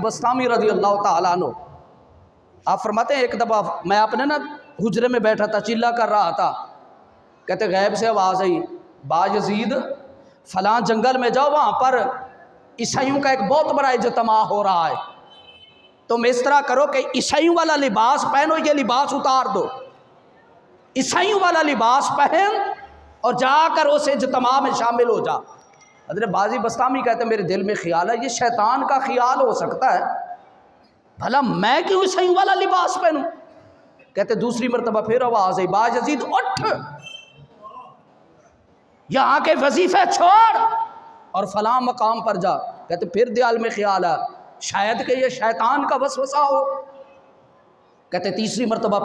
बस्तामी रज़ी अल्लाह ताला अन्हु आप फरमाते हैं, एक दफ़ा मैं अपने ना हुजरे में बैठा था, चिल्ला कर रहा था। कहते गैब से आवाज़ आई, बायज़ीद फलां जंगल में जाओ, वहाँ पर ईसाइयों का एक बहुत बड़ा इज्तिमा हो रहा है। तुम इस तरह करो कि ईसाइयों वाला लिबास पहनो, ये लिबास उतार दो, ईसाइयों वाला लिबास पहन और जाकर उस इज्तिमा में शामिल हो जा। हज़रत बाजी बस्तामी कहते हैं, मेरे दिल में ख्याल है ये शैतान का ख्याल हो सकता है, भला मैं क्यों ईसाइयों वाला लिबास पहनूं। कहते दूसरी मरतबा फिर आवाज़ आई, बायज़ीद उठ, यहाँ के वजीफे छोड़ और फलां मकाम पर जा। कहते फिर दिल में ख्याल है शायद कि ये शैतान का वसवसा हो। कहते तीसरी मरतबा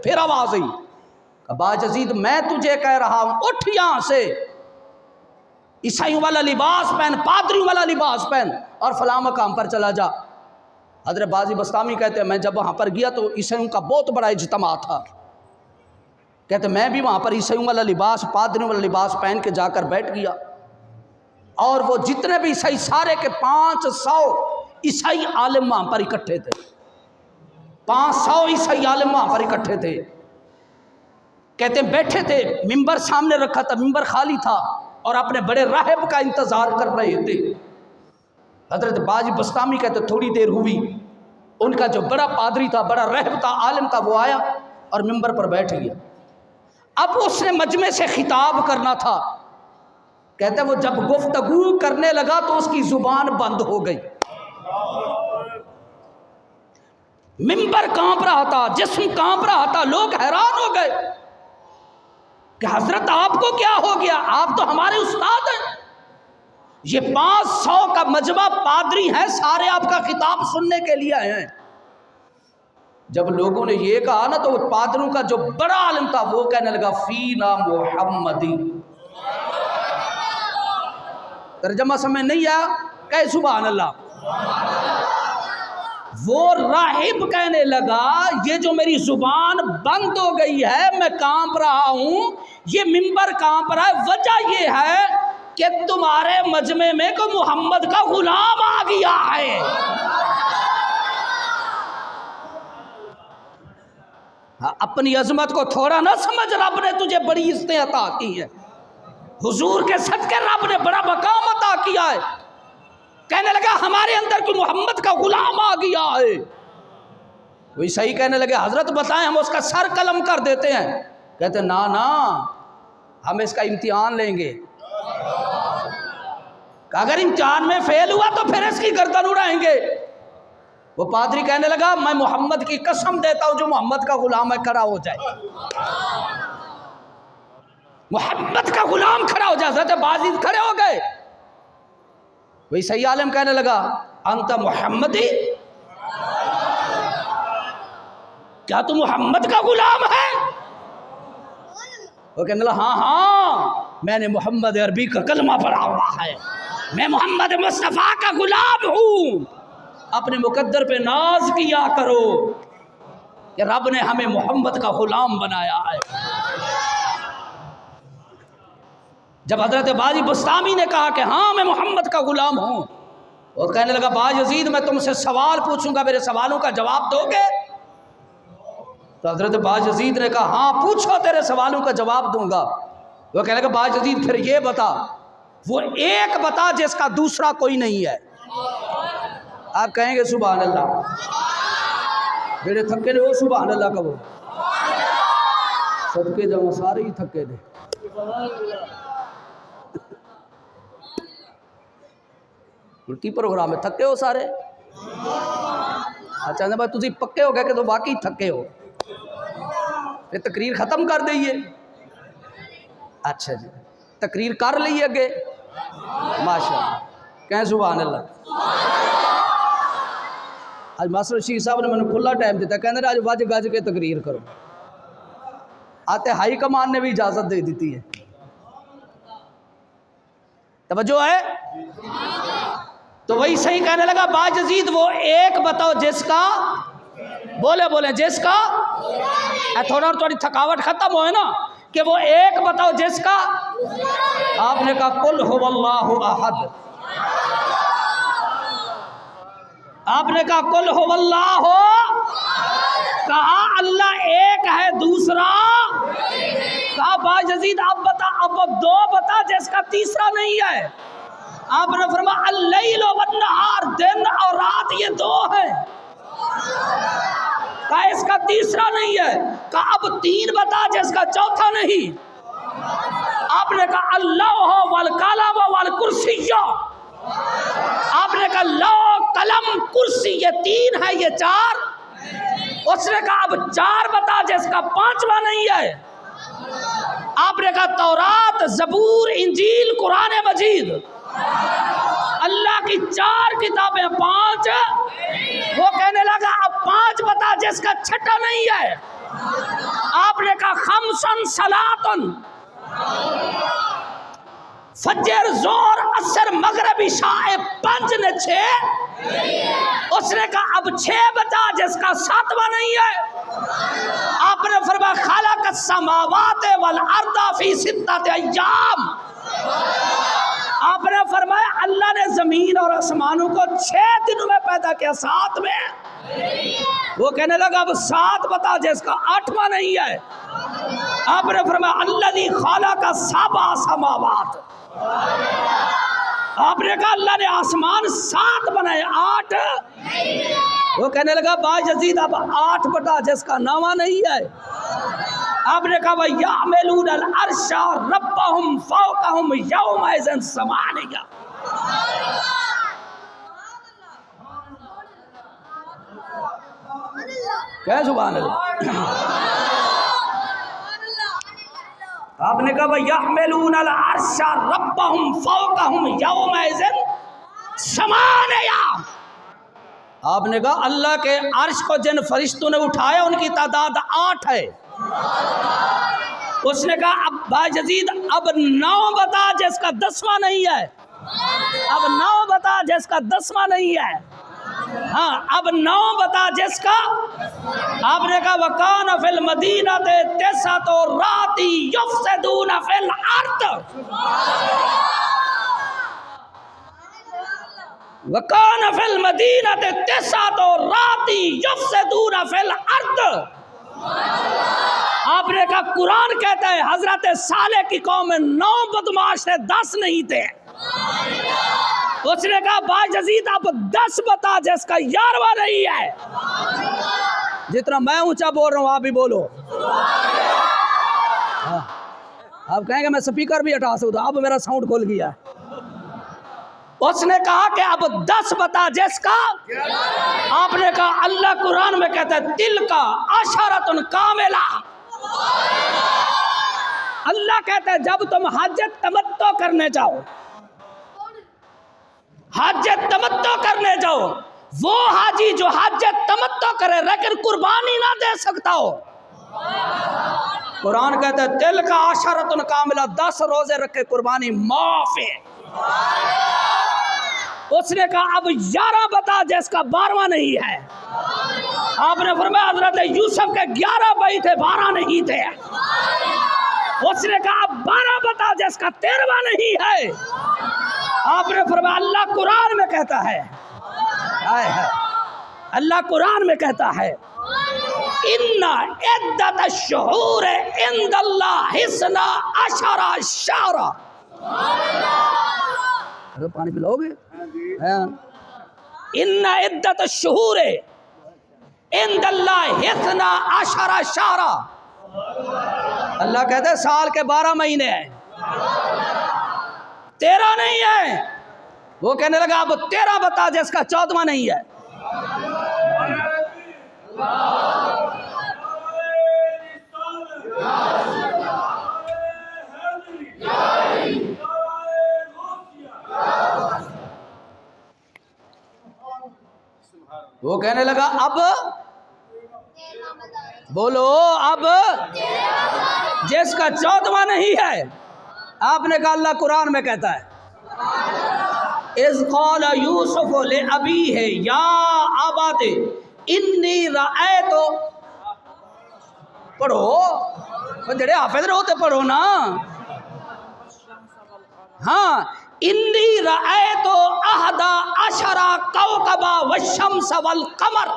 फिर आवाज़ आई, बायज़ीद मैं तुझे कह रहा हूँ उठ यहाँ से, ईसाइयों वाला लिबास पहन, पादरियों वाला लिबास पहन और फलां मकाम पर चला जा। हज़रत बाजी बस्तामी कहते हैं, मैं जब वहाँ पर गया तो ईसाइयों का बहुत बड़ा इज्तिमा था। कहते मैं भी वहाँ पर ईसाइयों वाला लिबास, पादरियों वाला लिबास पहन के जाकर बैठ गया और वो जितने भी ईसाई सारे के 500 ईसाई आलिम वहाँ पर इकट्ठे थे, 500 ईसाई आलिम वहाँ पर इकट्ठे थे। कहते बैठे थे, मिंबर सामने रखा था, मिंबर खाली था और अपने बड़े राहिब का इंतज़ार कर रहे थे। हज़रत बाजी बस्तामी कहते थोड़ी देर हुई, उनका जो बड़ा पादरी था, बड़ा राहिब था, आलिम था, वो आया और मिंबर पर बैठ गया। अब उसने मजमे से खिताब करना था। कहते वो जब गुफ्तगू करने लगा तो उसकी जुबान बंद हो गई, मिंबर कांप रहा था, जिस्म कांप रहा था। लोग हैरान हो गए कि हजरत आपको क्या हो गया, आप तो हमारे उस्ताद हैं, ये 500 का मजमा पादरी हैं, सारे आपका खिताब सुनने के लिए आए हैं। जब लोगों ने ये कहा ना तो पादरियों का जो बड़ा आलिम था वो कहने लगा, फीना मुहम्मदी। तर्जमा समझ नहीं आया, कहे सुभान अल्लाह। वो राहिब कहने लगा, ये जो मेरी जुबान बंद हो गई है, मैं कांप रहा हूं, ये मिंबर कांप रहा है, वजह ये है कि तुम्हारे मजमे में को मोहम्मद का गुलाम आ गया है। हाँ, अपनी अजमत को थोड़ा ना समझ, रब ने तुझे बड़ी इज्जतें अता की है, हुजूर के सदके रब ने बड़ा मकाम अता किया है। कहने लगा हमारे अंदर कोई मोहम्मद का गुलाम आ गया है। वही सही कहने लगे, हजरत बताएं हम उसका सर कलम कर देते हैं। कहते ना ना, हम इसका इम्तिहान लेंगे, अगर इम्तिहान में फेल हुआ तो फिर इसकी गर्दन उड़ाएंगे। वो पादरी कहने लगा, मैं मोहम्मद की कसम देता हूं जो मोहम्मद का गुलाम है खड़ा हो जाए, मोहम्मद का गुलाम खड़ा हो जाए। हज़रत बाजी खड़े हो गए। वही सही आलिम कहने लगा, अंत मोहम्मदी, क्या तू मोहम्मद का गुलाम है? वो कहने लगा हाँ हाँ, मैंने मोहम्मद अरबी का कलमा पढ़ा हुआ है, मैं मोहम्मद मुस्तफ़ा का गुलाम हूँ। अपने मुकद्दर पे नाज किया करो कि रब ने हमें मोहम्मद का गुलाम बनाया है। जब हजरत बाजी बस्तामी ने कहा कि हाँ मैं मोहम्मद का गुलाम हूँ, और कहने लगा बायज़ीद मैं तुमसे सवाल पूछूंगा, मेरे सवालों का जवाब दोगे? तो हजरत बायज़ीद ने कहा हाँ पूछो, तेरे सवालों का जवाब दूंगा। वो कहने लगा बायज़ीद फिर ये बता, वो एक बता जिसका दूसरा कोई नहीं है। आप कहेंगे सुभान अल्लाह, जेड़े थके ने वो सुभान अल्लाह कहो, सबके जमा सारे ही थके ने। की प्रोग्राम है, थके हो सारे? अच्छा भाई तुम पक्के हो गए कि तो वाकई थके हो, फिर तकरीर ख़त्म कर दईए। अच्छा जी, तकरीर कर ली अगे, माशाअल्लाह, कहें सुभान अल्लाह। आज मास्टर शीर साहब ने मैंने खुला टाइम दिता, कहते आज वज गज के तकरीर करो। आते हाई कमान ने भी इजाज़त दे दी है। तवज्जो है? तो वही सही कहने लगा बायज़ीद वो एक बताओ जिसका, बोले बोले जिसका, थोड़ा थोड़ी थकावट खत्म हो है ना, कि वो एक बताओ जिसका, आपने कहा कुल हुवल्लाहु अहद, आपने कहा कुल हुवल्लाह हो, कहा अल्लाह एक है दूसरा, कहा बायजीद अब बता, अब दो बता जिसका तीसरा नहीं है। आपने फरमाया अल-लैल वन-नहार, दिन और रात ये दो है, कहा इसका तीसरा नहीं है। कहा अब तीन बता जिसका चौथा नहीं। आपने कहा अल्लाह वल कलम वल कुर्सी। आपने कहा लौ कलम कुर्सी ये तीन है, ये चार। उसने कहा अब चार बता जिसका पांचवा नहीं है। आपने कहा तौरात, जबूर, इंजील, कुरान मजीद, अल्लाह की चार किताबें पांच। वो कहने लगा अब पांच बता जिसका छठा नहीं है। आपने कहा खमसन सलातन, फजर, जोर, असर, मगरिब, इशा, पंच ने छह। उसने कहा अब छह बता जिसका सातवां नहीं है। आपने फरमाया खालक समावात वल अर्दा फी सित्तत अय्याम। आपने फरमाया अल्लाह ने जमीन और आसमानों को 6 दिनों में पैदा किया, 7 में। वो कहने लगा अब 7 बता जिसका 8वां नहीं है। आपने फरमाया अल्लाज़ी खालक सबअ समावात। आपने कहा अल्लाह ने आसमान 7 बनाए, 8। वो कहने लगा बायजीद अब 8 बता जिसका 9वां नहीं है। आपने कहा भाई यामेलूनल अर्शा रब्बहुम फौकहुम यौमइज़िन समानिया। क्या सुभान अल्लाह। आपने कहा भाई यामेलूनल अर्शा रब्बहुम फौकहुम यौमइज़िन समानिया। आपने कहा अल्लाह के अर्श को जिन फरिश्तों ने उठाया उनकी तादाद 8 है। उसने कहा अब बायजीद अब 9 बता जिसका 10वां नहीं है। अब 9 बता जिसका 10वां नहीं है। हाँ अब 9 बता जिसका। आपने कहा वकान फिल मदीनते तिस्अतु राती युफ्सिदून फिल अर्द। वकान फिल मदीनते तिस्अतु राती युफ्सिदून फिल अर्द। आपने कहा कुरान कहता है हजरत साले की कौम में 9 बदमाश थे, 10 नहीं थे। उसने कहा बायजीद अब 10 बता जिसका 11वां नहीं है। जितना मैं ऊंचा बोल रहा हूं आप भी बोलो। आप कहेंगे मैं स्पीकर भी हटा सकता, अब मेरा साउंड खुल गया। उसने कहा कि अब 10 बता जिसका। आपने कहा अल्लाह कुरान में कहता है तिल का अशरतुन कामिला। अल्लाह कहता है जब तुम हज तमत्तो करने जाओ, हज तमत्तो करने जाओ, वो हाजी जो हज तमत्तो करे लेकिन कुर्बानी ना दे सकता हो, कुरान कहता है तिल का अशरतुन कामिला, 10 रोजे रखे कुर्बानी माफ है। उसने कहा अब 11 बता जिसका 12वां नहीं है। आपने फरमाया हजरत यूसुफ के 11 भाई थे, 12 नहीं थे। उसने कहा अब 12 बता जिसका 13वां नहीं है। आपने फरमाया अल्लाह कुरान में कहता है, अल्लाह कुरान में कहता है इन्ना इद्दत अश-शुहूर इंदल्लाह हिस्ना अशरा शहरा। अरे पानी पिलाओगे? इन्ना इद्दत अश-शुहूर इंदल्लाह हिस्ना अशरा शहरा। अल्लाह कहते हैं साल के 12 महीने हैं, 13 नहीं है। वो कहने लगा अब 13 बता जिसका 14वां नहीं है। वो कहने लगा अब बोलो अब जिसका 14वां नहीं है। आपने कहा अल्लाह कुरान में कहता है इज़ क़ाला यूसुफ ले अबी है या आबाद इन्नी रअयतु। पढ़ो जड़े हाफिज़ रहो तो पढ़ो ना। हाँ इन्नी रअयतु अहदा अशरा कौकबा वश्शम्स वल कमर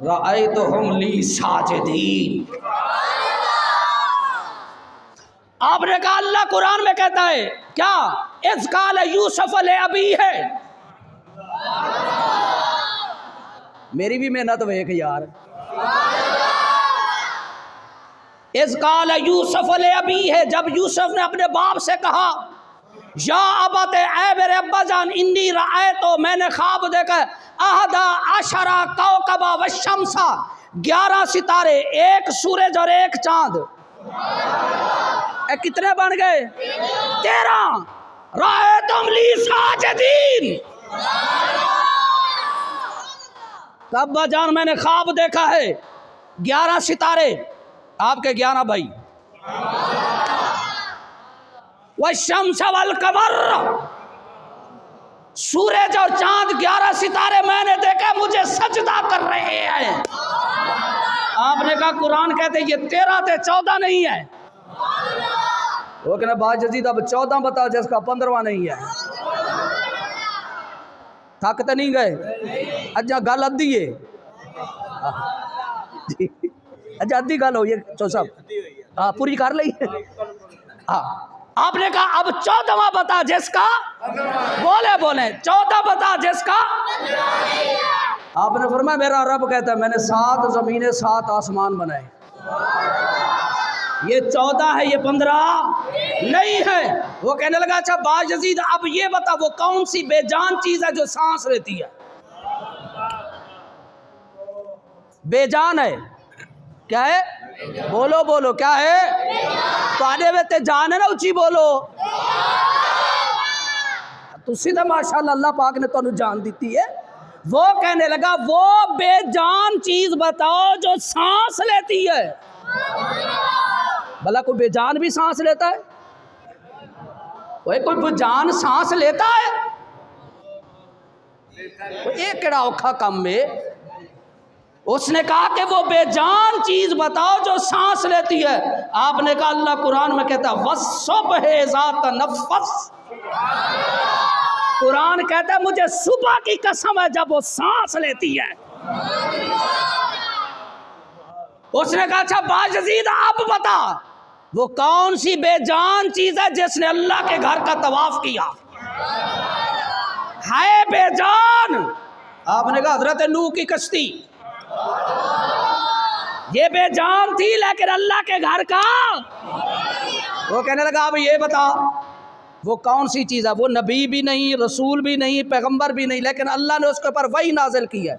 रअयतुहुम ली साजिदीन। आपने कहा अल्लाह कुरान में कहता है क्या, इज़ क़ाल यूसुफ ले अबी है। मेरी भी मेहनत वेख यार। इज़ क़ाल यूसुफ ले अबी है, जब यूसुफ ने अपने बाप से कहा या अबत, ऐ मेरे अब्बा जान, इन्नी रअयतु, मैंने ख्वाब देखा, अहदा अशरा कौकबा वश्शम्सा, 11 सितारे, एक सूरज और एक चांद। कितने बन गए? 13। रअयतुम ली साजिदीन। अब्बा जान मैंने ख्वाब देखा है 11 सितारे, आपके 11 भाई, वश्शम्स वल कमर, सूरज और चांद 11 सितारे मैंने देखे, मुझे सजदा कर रहे हैं। आपने कहा कुरान कहते ये 13 थे, 14 नहीं है। वो कहना बाजजीद अब 14 बता जिसका 15वां नहीं है। थक तो नहीं गए? अच्छा गल अद्धी है, अच्छा अद्धी गल हो, ये सब हाँ पूरी कर ली। हाँ आपने कहा अब 14वां बता जिसका, बोले बोले 14 बता जिसका। आपने फरमाया मेरा रब कहता है मैंने 7 ज़मीनें 7 आसमान बनाए, ये 14 है, ये 15 नहीं है। वो कहने लगा अच्छा बायजीद अब ये बता वो कौन सी बेजान चीज है जो सांस लेती है? बेजान है, क्या है? बोलो बोलो क्या है? तो आने में ते जान है ना, उची बोलो। तुसी तो माशाअल्लाह अल्लाह पाक ने तुहानू जान दी है। वो कहने लगा वो बेजान चीज बताओ जो सांस लेती है। भला कोई बेजान भी सांस लेता है? वही कोई बेजान सांस लेता है? एक केड़ा औखा काम में उसने कहा कि वो बेजान चीज बताओ जो सांस लेती है। आपने कहा अल्लाह कुरान में कहता वस्सुबह ज़ात नफ़्स, कुरान कहता है मुझे सुबह की कसम है जब वो सांस लेती है। उसने कहा अच्छा बायजीद आप बता वो कौन सी बेजान चीज है जिसने अल्लाह के घर का तवाफ किया? है बेजान। आपने कहा हजरत नूह की कश्ती, ये बेजान थी लेकिन अल्लाह के घर का। वो कहने लगा अब ये बता वो कौन सी चीज है? वो नबी भी नहीं, रसूल भी नहीं, पैगंबर भी नहीं, लेकिन अल्लाह ने उसके ऊपर वही नाजिल की है।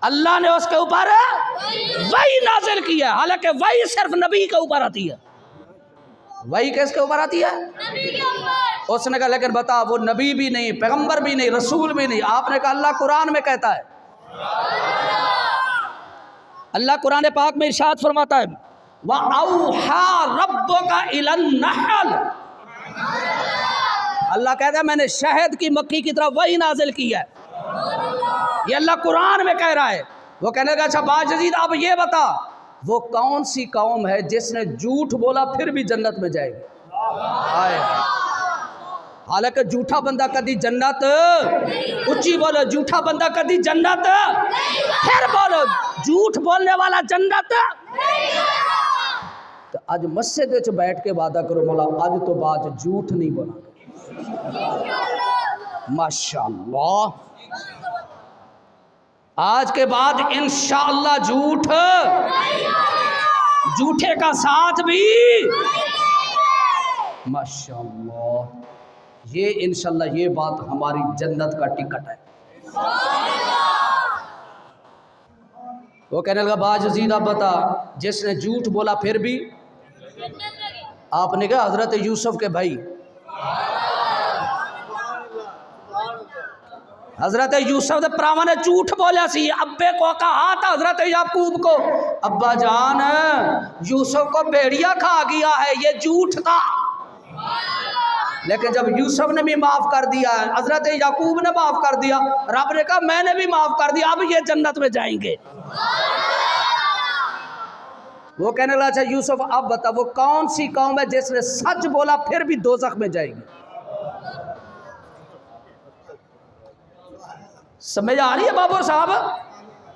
अल्लाह ने उसके ऊपर वही नाजिल किया, हालांकि वही सिर्फ नबी के ऊपर आती है। वही किसके ऊपर आती है? उसने कहा लेकिन बता वो नबी भी नहीं, पैगंबर भी नहीं, रसूल भी नहीं। आपने कहा अल्लाह कुरान में कहता है, अल्लाह कुरान पाक में इरशाद फरमाता है व औहा रब्बुका इलन नहल, अल्लाह कहता है मैंने शहद की मक्खी की तरफ वही नाजिल किया है। ये अल्लाह कुरान में कह रहा है। वो कहने लगा अच्छा बायजीद अब ये बता वो कौन सी कौम है जिसने झूठ बोला फिर भी जन्नत में जाएगी? हालांकि झूठा बंदा कभी जन्नत, ऊंची बोलो झूठा बंदा कभी जन्नत, फिर बोलो झूठ बोलने वाला जन्नत। तो आज मस्जिद में बैठ के वादा करो मौला आज तो बात झूठ नहीं बोला। माशाअल्लाह आज के बाद इंशाअल्लाह झूठ, झूठे का साथ भी। माशाअल्लाह ये इंशाअल्लाह ये बात हमारी जन्नत का टिकट है। वो कहने लगा बायजीद आप बता जिसने झूठ बोला फिर भी। आपने कहा हजरत यूसुफ के भाई, हजरत यूसुफ के भरावां ने झूठ बोलिया सी। अब्बे को कहा था हजरत याकूब को अब्बा जान यूसुफ को भेड़िया खा गया है, ये झूठ था। लेकिन जब यूसुफ ने भी माफ कर दिया, हजरत याकूब ने माफ कर दिया, रब ने कहा मैंने भी माफ कर दिया, अब ये जन्नत में जाएंगे। वो कहने लगा अच्छा यूसुफ अब बता वो कौन सी कौम है जिसने सच बोला फिर भी दोजख में जाएगी। समझ आ रही है बाबू साहब?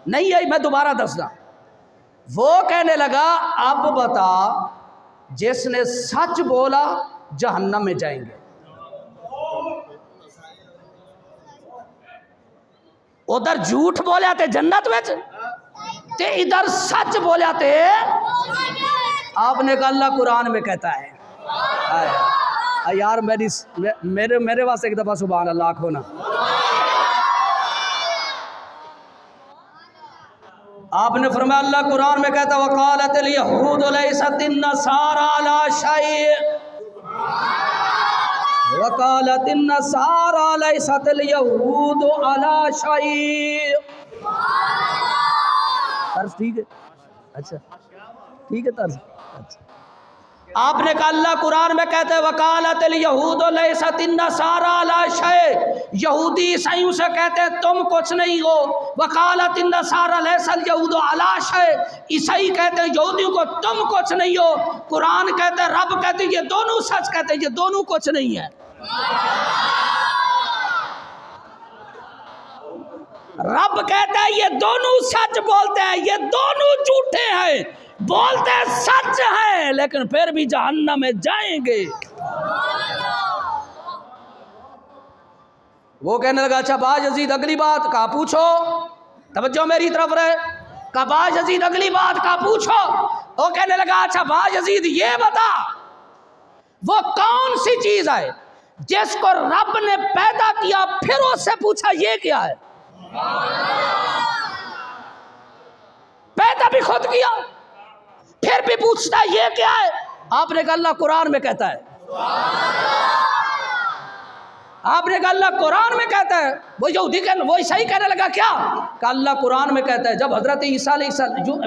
नहीं आई, मैं दोबारा दसदा। वो कहने लगा अब बता जिसने सच बोला जहन्नम में जाएंगे, उधर झूठ बोले थे जन्नत में ते इधर सच बोले थे। आपने कहा अल्लाह कुरान में कहता है। यार मेरे वास्ते एक दफा सुभान अल्लाह खोना। आपने फरमाया अल्लाह कुरान में कहता वकालत यहूद लैसत नसारा अला शै, वकालत नसारा लैसत यहूद अला शै। तर्ज ठीक है? अच्छा ठीक है तर्ज। अच्छा आपने कहा अल्लाह कुरान में कहते हैं वकालत यहूद लैसत नसारा अला शै, यहूदी ईसाइयों से कहते हैं तुम कुछ नहीं हो। वकालत नसारा लैसल यहूद अला शै, ईसाई कहते हैं यहूदियों को तुम कुछ नहीं हो। कुरान कहते हैं रब कहते हैं ये दोनों सच कहते हैं, ये दोनों कुछ नहीं है। रब कहता है ये दोनों सच बोलते हैं, ये दोनों झूठे हैं, बोलते हैं सच है लेकिन फिर भी जहन्नम में जाएंगे। वो कहने लगा अच्छा बाज अजीज अगली बात का पूछो, तवज्जो मेरी तरफ रहे। का बाज अजीज अगली बात का पूछो। वो कहने लगा अच्छा बाज अजीज ये बता वो कौन सी चीज है जिसको रब ने पैदा किया फिर उससे पूछा ये क्या है। पैदा भी खुद किया फिर भी पूछता है ये क्या है। आपने कहा अल्लाह कुरान में कहता है। आपने कहा अल्लाह कुरान में कहता है। वो यहूदी वो ईसाई कहने लगा क्या? कि अल्लाह कुरान में कहता है। जब हजरत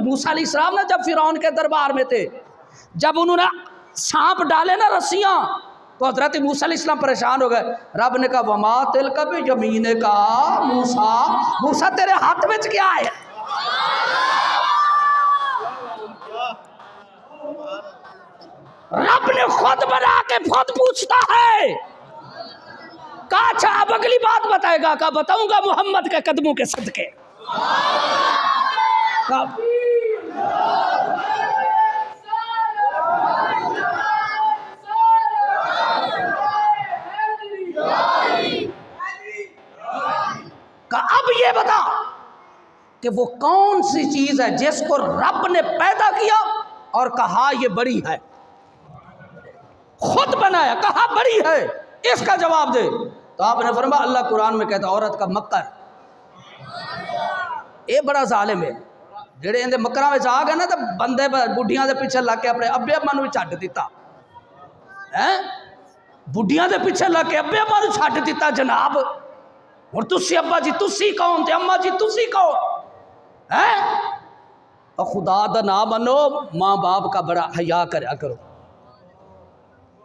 मूसा अलैहिस्सलाम ने जब फिरौन के दरबार में थे, जब उन्होंने सांप डाले ना रस्सियां, तो हजरत मूसा अलैहिस्सलाम परेशान हो गए। रब ने कहा वमा तिलका बियमीने का मूसा, मूसा तेरे हाथ में क्या है? रब ने खुद बना के खुद पूछता है। कहा अच्छा अब अगली बात बताएगा। कहा बताऊंगा मोहम्मद के कदमों के सदके। अब ये बता कि वो कौन सी चीज है जिसको रब ने पैदा किया और कहा ये बड़ी है, खुद बनाया कहा बड़ी है, इसका जवाब दे। तो आपने फरमाया अल्लाह कुरान में कहता औरत का मक्कर। ये बड़ा जालिम है जेड़े इनके मकरा में आ गए ना तो बंदे बुढ़िया के पीछे लग के अपने अब्बे अम्मा भी छड्ड दिता है। बुढ़िया के पीछे लग के अब्बे अम्मा छड्ड दिता जनाब। और तुसी अब्बा जी तुसी कौन थे, अम्मा जी तुसी कौन है? और खुदा दा ना मनो, माँ बाप का बड़ा हया करया करो।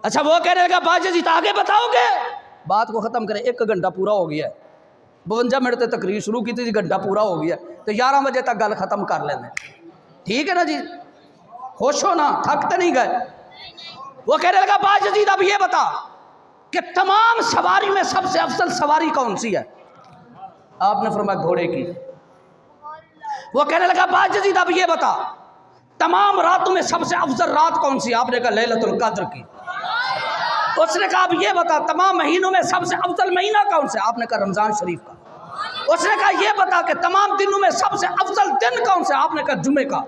अच्छा वो कहने लगा बाजी जी आगे बताओगे? बात को ख़त्म करें, 1 घंटा पूरा हो गया है। 52 मिनट तक तकरीर शुरू की थी, घंटा पूरा हो गया तो 11 बजे तक गल ख़त्म कर लेंगे। ठीक है ना जी? खुश हो ना, थक तो नहीं गए? वो कहने लगा बाजी अब ये बता कि तमाम सवारी में सबसे अफजल सवारी कौन सी है? आपने फरमाया घोड़े की। वो कहने लगा बाजी अब ये बता तमाम रातों में सबसे अफजल रात कौन सी? आपने कहा लैलतुल कद्र की। उसने कहा अब ये बता तमाम महीनों में सबसे अफजल महीना कौन सा? आपने कहा रमज़ान शरीफ का। उसने कहा ये बता कि तमाम दिनों में सबसे अफजल दिन कौन सा? आपने कहा जुमे का।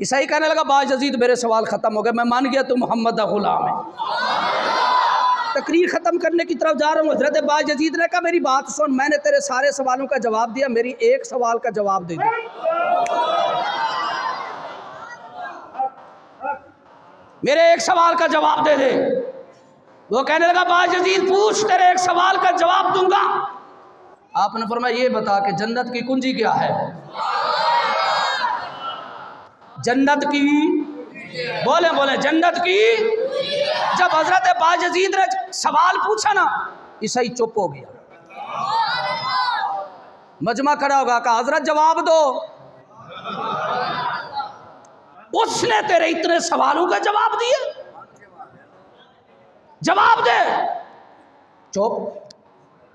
ईसाई कहने लगा बाज अजीज मेरे सवाल ख़त्म हो गए, मैं मान गया तू मोहम्मद का गुलाम है। तकरीर ख़त्म करने की तरफ जा रहा हूँ। हजरत बाज अजीज ने कहा मेरी बात सुन, मैंने तेरे सारे सवालों का जवाब दिया, मेरी एक सवाल का जवाब दे दे। मेरे एक सवाल का जवाब दे दे। वो कहने लगा बाज अजीज पूछ, तेरे एक सवाल का जवाब दूंगा। आपने फरमाया ये बता कि जन्नत की कुंजी क्या है? जन्नत की बोले बोले जन्नत की। जब हजरत बायजीद ने सवाल पूछा ना, ईसाई चुप हो गया। मजमा खड़ा होगा, कहा हजरत जवाब दो। उसने तेरे इतने सवालों का जवाब दिए। जवाब दे। चुप।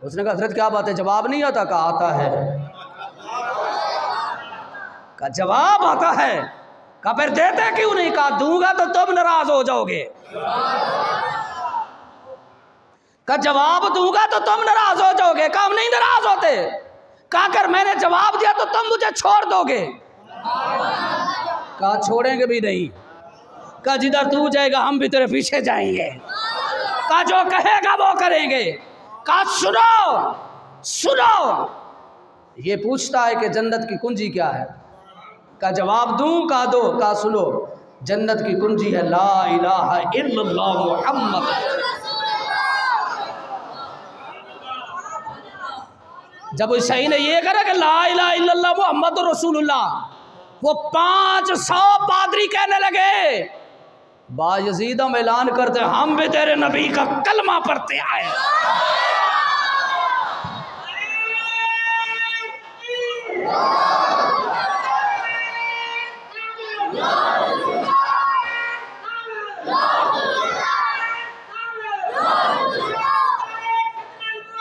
उसने कहा हजरत क्या बात है, जवाब नहीं आता? कहा आता है। का जवाब आता है। कहा फिर देते क्यों नहीं? कहा दूंगा तो तुम नाराज हो जाओगे। का जवाब दूंगा तो तुम नाराज हो जाओगे। कहा हम नहीं नाराज होते। कहा कर मैंने जवाब दिया तो तुम मुझे छोड़ दोगे। कहा छोड़ेंगे भी नहीं। कहा जिधर तू जाएगा हम भी तेरे पीछे जाएंगे। कहा जो कहेगा वो करेंगे। कहा सुनो सुनो, ये पूछता है कि जन्नत की कुंजी क्या है। का जवाब दूं? कहा दो। कहा सुनो, जन्नत की कुंजी है ला इलाहा इल्लल्लाह मुहम्मद। जब उस सही ने ये करा कि ला इलाहा इल्लल्लाह मुहम्मद रसूलुल्लाह, वो 500 पादरी कहने लगे बायजीद हम ऐलान करते हम भी तेरे नबी का कलमा पढ़ते आए।